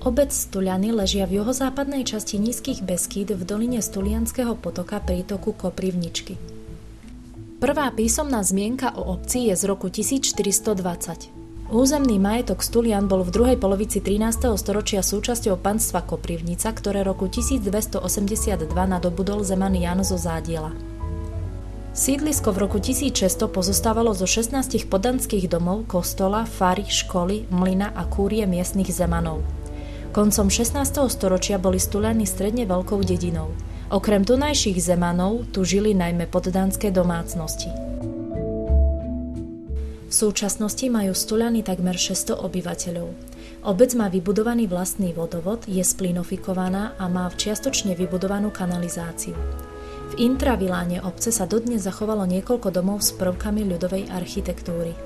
Obec Stuľany ležia v juhozápadnej časti Nízkych Beskýd v doline Stulianského potoka prítoku Koprivničky. Prvá písomná zmienka o obci je z roku 1420. Územný majetok Stulian bol v druhej polovici 13. storočia súčasťou panstva Koprivnica, ktoré roku 1282 nadobudol zeman Jan zo Zádiela. Sídlisko v roku 1600 pozostávalo zo 16 poddanských domov, kostola, fary, školy, mlyna a kúrie miestnych zemanov. Koncom 16. storočia boli Stuľany stredne veľkou dedinou. Okrem tunajších zemanov tu žili najmä poddanské domácnosti. V súčasnosti majú Stuľany takmer 600 obyvateľov. Obec má vybudovaný vlastný vodovod, je splinofikovaná a má čiastočne vybudovanú kanalizáciu. V intraviláne obce sa dodnes zachovalo niekoľko domov s prvkami ľudovej architektúry.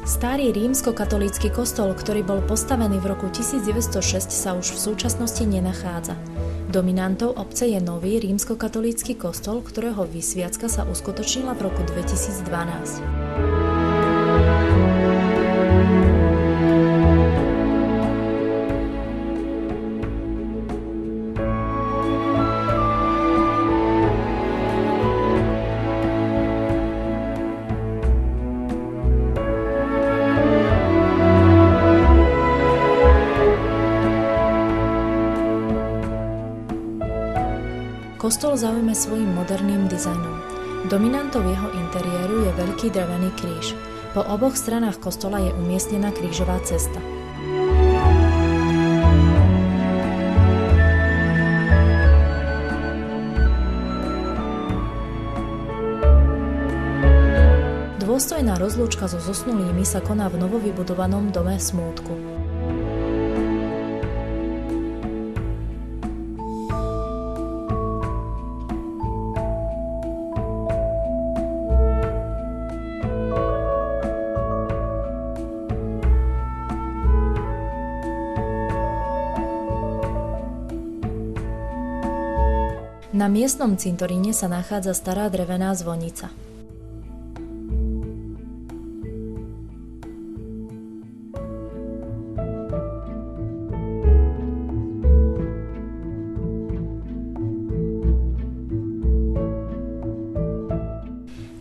Starý rímskokatolícky kostol, ktorý bol postavený v roku 1906, sa už v súčasnosti nenachádza. Dominantou obce je nový rímskokatolícky kostol, ktorého vysviacka sa uskutočnila v roku 2012. Kostol zaujme svojím moderným dizajnom. Dominantou jeho interiéru je veľký drevený kríž. Po oboch stranách kostola je umiestnená krížová cesta. Dôstojná rozlúčka so zosnulými sa koná v novovybudovanom dome smútku. Na miestnom cintoríne sa nachádza stará drevená zvonica.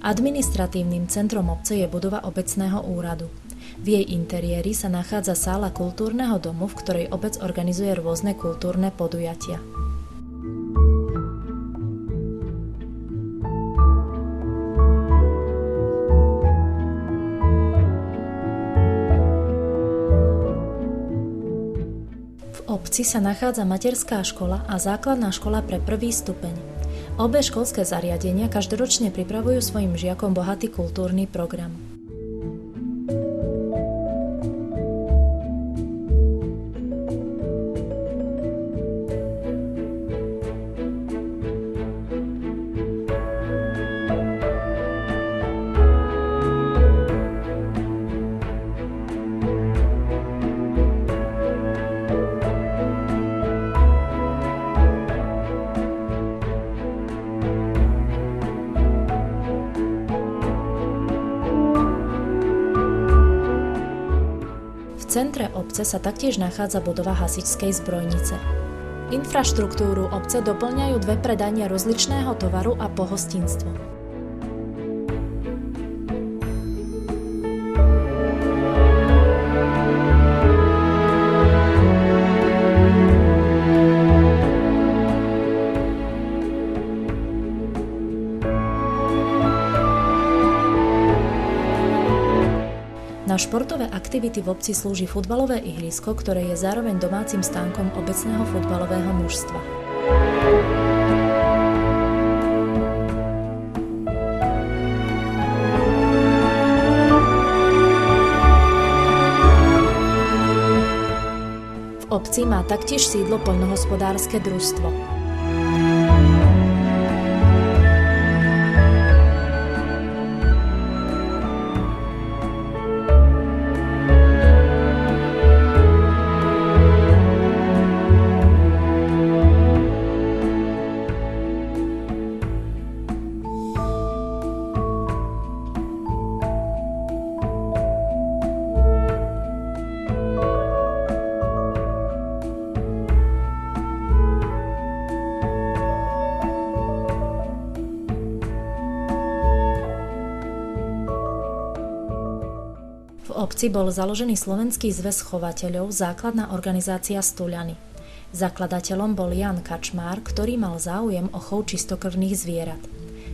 Administratívnym centrom obce je budova obecného úradu. V jej interiéri sa nachádza sála kultúrneho domu, v ktorej obec organizuje rôzne kultúrne podujatia. V obci sa nachádza materská škola a základná škola pre prvý stupeň. Obe školské zariadenia každoročne pripravujú svojim žiakom bohatý kultúrny program. V centre obce sa taktiež nachádza budova hasičskej zbrojnice. Infraštruktúru obce doplňajú dve predania rozličného tovaru a pohostinstvo. Na športové aktivity v obci slúži futbalové ihrisko, ktoré je zároveň domácim stánkom obecného futbalového mužstva. V obci má taktiež sídlo poľnohospodárske družstvo. obci bol založený Slovenský zväz chovateľov, základná organizácia Stuľany. Zakladateľom bol Ján Kačmár, ktorý mal záujem o chov čistokrvných zvierat.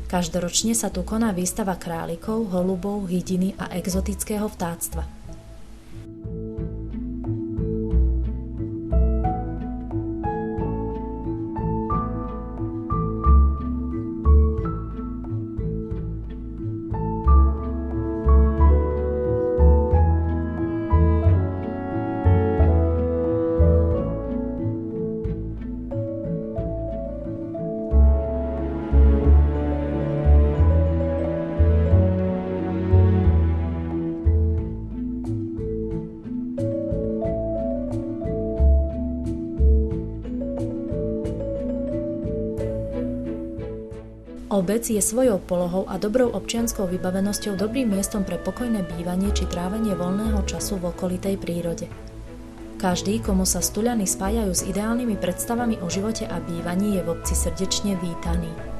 Každoročne sa tu koná výstava králikov, holubov, hydiny a exotického vtáctva. Obec je svojou polohou a dobrou občianskou vybavenosťou dobrým miestom pre pokojné bývanie či trávenie voľného času v okolitej prírode. Každý, komu sa Stuľany spájajú s ideálnymi predstavami o živote a bývaní, je v obci srdečne vítaný.